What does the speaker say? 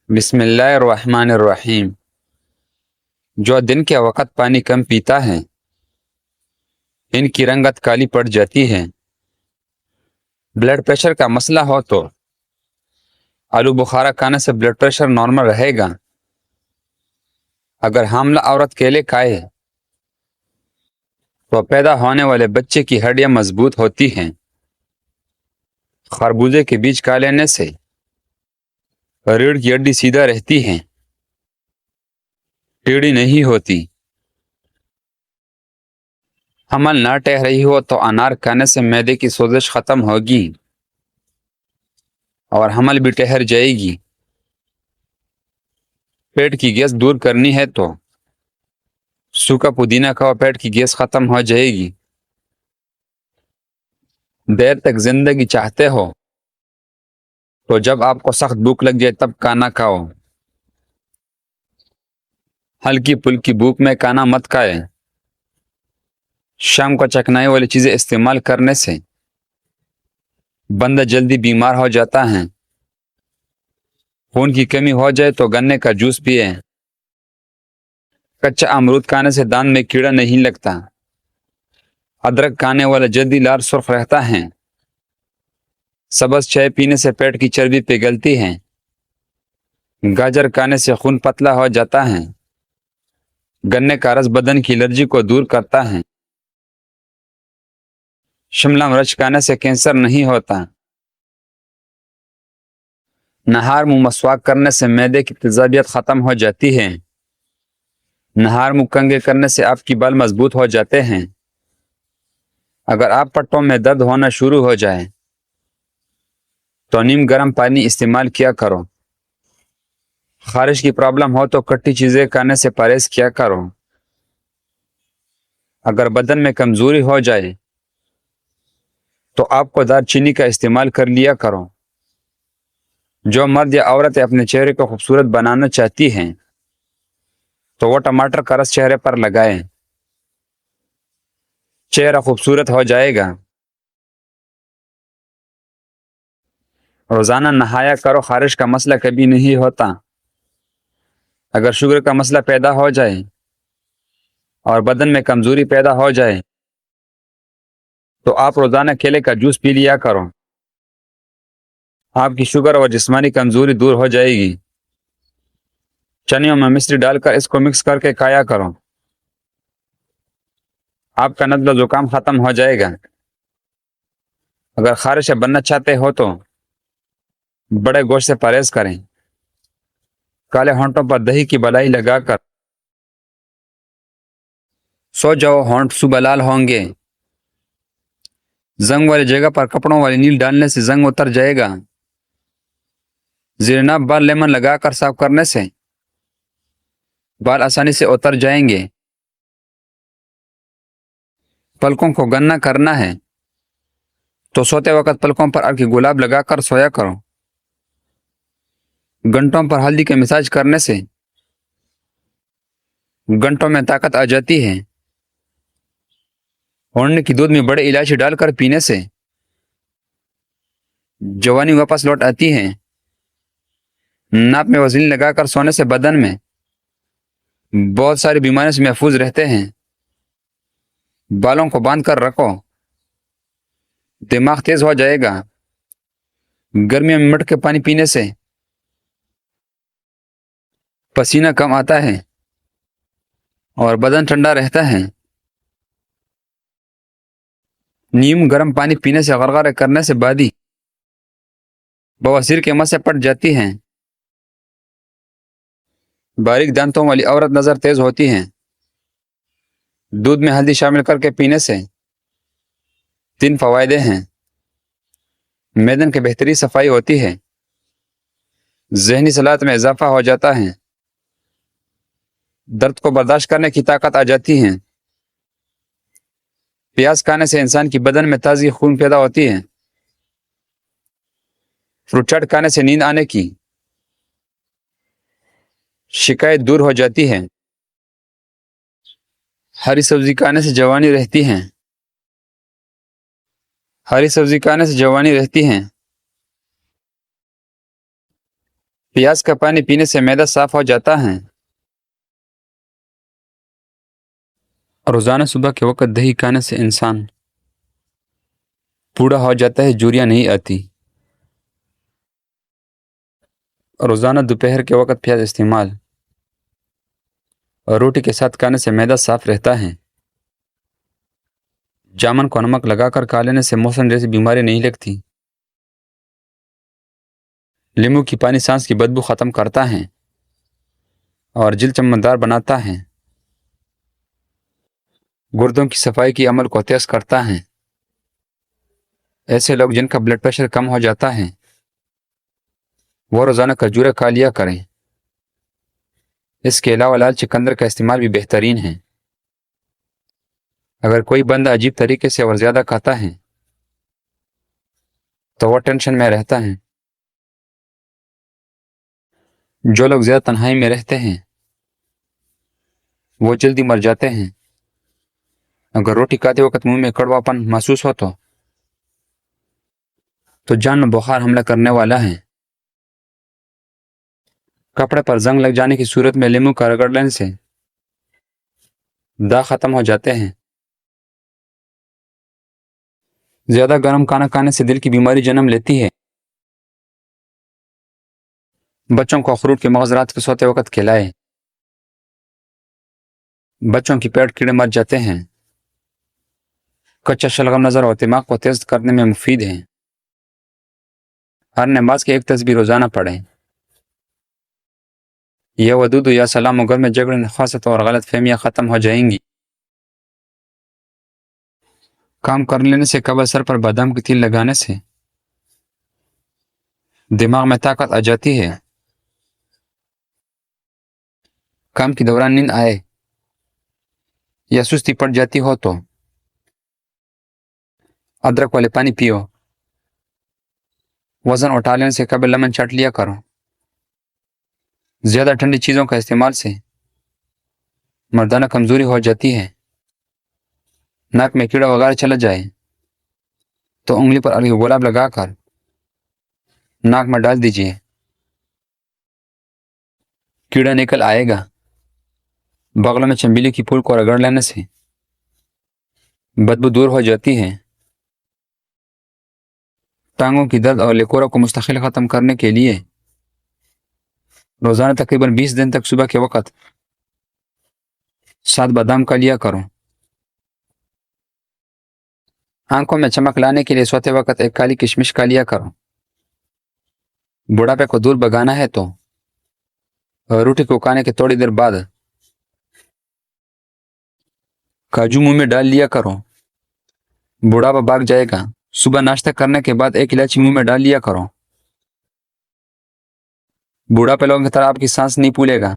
بسم اللہ الرحمن الرحیم۔ جو دن کے وقت پانی کم پیتا ہے ان کی رنگت کالی پڑ جاتی ہے۔ بلڈ پریشر کا مسئلہ ہو تو آلو بخارا کھانے سے بلڈ پریشر نارمل رہے گا۔ اگر حاملہ عورت کیلے کھائے تو پیدا ہونے والے بچے کی ہڈیاں مضبوط ہوتی ہیں۔ خربوزے کے بیج کھا لینے سے ریڑھ کی ہڈی سیدھا رہتی ہے، ٹیڑھی نہیں ہوتی۔ حمل نہ ٹہ رہی ہو تو انار کھانے سے معدے کی سوزش ختم ہوگی اور حمل بھی ٹھہر جائے گی۔ پیٹ کی گیس دور کرنی ہے تو سوکھا پودینہ کھاؤ، پیٹ کی گیس ختم ہو جائے گی۔ دیر تک زندگی چاہتے ہو تو جب آپ کو سخت بھوک لگ جائے تب کھانا کھاؤ۔ ہلکی پھلکی بھوک میں کھانا مت کھائے۔ شام کو چکنائی والی چیزیں استعمال کرنے سے بندہ جلدی بیمار ہو جاتا ہے۔ خون کی کمی ہو جائے تو گنے کا جوس پیئے۔ کچا امرود کھانے سے دانت میں کیڑا نہیں لگتا۔ ادرک کھانے والا جلدی لال سرخ رہتا ہے۔ سبز چائے پینے سے پیٹ کی چربی پگھلتی ہے۔ گاجر کھانے سے خون پتلا ہو جاتا ہے۔ گنے کا رس بدن کی الرجی کو دور کرتا ہے۔ شملہ مرچ کھانے سے کینسر نہیں ہوتا۔ نہار منہ مسواک کرنے سے معدے کی تیزابیت ختم ہو جاتی ہے۔ نہار منہ کنگھے کرنے سے آپ کی بال مضبوط ہو جاتے ہیں۔ اگر آپ پٹوں میں درد ہونا شروع ہو جائے تو نیم گرم پانی استعمال کیا کرو۔ خارش کی پرابلم ہو تو کھٹی چیزیں کھانے سے پرہیز کیا کرو۔ اگر بدن میں کمزوری ہو جائے تو آپ کو دار چینی کا استعمال کر لیا کرو۔ جو مرد یا عورتیں اپنے چہرے کو خوبصورت بنانا چاہتی ہیں تو وہ ٹماٹر کا رس چہرے پر لگائیں، چہرہ خوبصورت ہو جائے گا۔ روزانہ نہایا کرو، خارش کا مسئلہ کبھی نہیں ہوتا۔ اگر شوگر کا مسئلہ پیدا ہو جائے اور بدن میں کمزوری پیدا ہو جائے تو آپ روزانہ کیلے کا جوس پی لیا کرو۔ آپ کی شوگر اور جسمانی کمزوری دور ہو جائے گی۔ چنیوں میں مصری ڈال کر اس کو مکس کر کے کھایا کرو، آپ کا نزلہ زکام ختم ہو جائے گا۔ اگر خارش بننا چاہتے ہو تو بڑے گوشت سے پرہیز کریں۔ کالے ہونٹوں پر دہی کی بلائی لگا کر سو جاؤ، ہونٹ صبح لال ہوں گے۔ زنگ والی جگہ پر کپڑوں والی نیل ڈالنے سے زنگ اتر جائے گا۔ زیر ناف بال لیمن لگا کر صاف کرنے سے بال آسانی سے اتر جائیں گے۔ پلکوں کو گنا کرنا ہے تو سوتے وقت پلکوں پر ارک گلاب لگا کر سویا کرو۔ گنٹوں پر ہلدی کے مساج کرنے سے گنٹوں میں طاقت آ جاتی ہے۔ اوڑھنے کی دودھ میں بڑے الائچی ڈال کر پینے سے جوانی واپس لوٹ آتی ہے۔ ناپ میں وزلین لگا کر سونے سے بدن میں بہت ساری بیماریوں سے محفوظ رہتے ہیں۔ بالوں کو باندھ کر رکھو، دماغ تیز ہو جائے گا۔ گرمیوں میں مٹ کے پانی پینے سے پسینہ کم آتا ہے اور بدن ٹھنڈا رہتا ہے۔ نیم گرم پانی پینے سے غرغرے کرنے سے بادی بواسیر کے مسئلے پٹ جاتی ہیں۔ باریک دانتوں والی عورت نظر تیز ہوتی ہیں۔ دودھ میں ہلدی شامل کر کے پینے سے 3 فوائد ہیں۔ میدان کی بہتری صفائی ہوتی ہے، ذہنی صلاحیت میں اضافہ ہو جاتا ہے، درد کو برداشت کرنے کی طاقت آ جاتی ہے۔ پیاز کھانے سے انسان کی بدن میں تازگی خون پیدا ہوتی ہے۔ فروٹ چاٹ کھانے سے نیند آنے کی شکایت دور ہو جاتی ہے۔ ہری سبزی کھانے سے جوانی رہتی ہے۔ ہری سبزی کھانے سے جوانی رہتی ہے۔ پیاز کا پانی پینے سے معدہ صاف ہو جاتا ہے۔ روزانہ صبح کے وقت دہی کھانے سے انسان بوڑھا ہو جاتا ہے، جھریاں نہیں آتی۔ روزانہ دوپہر کے وقت پیاز استعمال اور روٹی کے ساتھ کھانے سے معدہ صاف رہتا ہے۔ جامن کو نمک لگا کر کھا لینے سے موسم جیسی بیماری نہیں لگتی۔ لیمو کی پانی سانس کی بدبو ختم کرتا ہے اور جلد چمکدار بناتا ہے۔ گردوں کی صفائی کی عمل کو تیز کرتا ہے۔ ایسے لوگ جن کا بلڈ پریشر کم ہو جاتا ہے وہ روزانہ کھجوریں کھا لیا کریں۔ اس کے علاوہ لال چقندر کا استعمال بھی بہترین ہے۔ اگر کوئی بندہ عجیب طریقے سے اور زیادہ کھاتا ہے تو وہ ٹینشن میں رہتا ہے۔ جو لوگ زیادہ تنہائی میں رہتے ہیں وہ جلدی مر جاتے ہیں۔ اگر روٹی کھاتے وقت منہ میں کڑوا پن محسوس ہو تو جان میں بخار حملہ کرنے والا ہے۔ کپڑے پر زنگ لگ جانے کی صورت میں لیمو کا رگڑ لینے سے داغ ختم ہو جاتے ہیں۔ زیادہ گرم کھانا کھانے سے دل کی بیماری جنم لیتی ہے۔ بچوں کو اخروٹ کے مغز رات کے سوتے وقت کھلائے۔ بچوں کی پیٹ کیڑے مر جاتے ہیں۔ کچا شلغم نظر اور دماغ کو تیز کرنے میں مفید ہے۔ ہر نماز کی ایک تسبیح روزانہ پڑھیں۔ یا ودود یا سلام و گھر میں جھگڑے، نفاست اور غلط فہمیاں ختم ہو جائیں گی۔ کام کر لینے سے قبل سر پر بادام کی تیل لگانے سے دماغ میں طاقت آ جاتی ہے۔ کام کے دوران نیند آئے یا سستی پڑ جاتی ہو تو ادرک والے پانی پیو۔ وزن اٹھا لینے سے قبل لیمن چاٹ لیا کرو۔ زیادہ ٹھنڈی چیزوں کا استعمال سے مردانہ کمزوری ہو جاتی ہے۔ ناک میں کیڑا وغیرہ چلا جائے تو انگلی پر الگ گلاب لگا کر ناک میں ڈال دیجیے، کیڑا نکل آئے گا۔ بغلوں میں چنبیلی کی پھول کو رگڑ لینے سے بدبو دور ہو جاتی ہے۔ ٹانگوں کی درد اور لیکورا کو مستقل ختم کرنے کے لیے روزانہ تقریباً 20 دن تک صبح کے وقت 7 بادام کا لیا کرو۔ آنکھوں میں چمک لانے کے لیے سوتے وقت ایک کالی کشمش کا لیا کرو۔ بڑھاپے کو دور بھگانا ہے تو روٹی کو کھانے کے تھوڑی دیر بعد کاجو منہ میں ڈال لیا کرو، بڑھاپا بھاگ جائے گا۔ صبح ناشتہ کرنے کے بعد ایک الائچی منہ میں ڈال لیا کرو۔ بوڑھاپے لوگوں کی طرح آپ کی سانس نہیں پھولے گا۔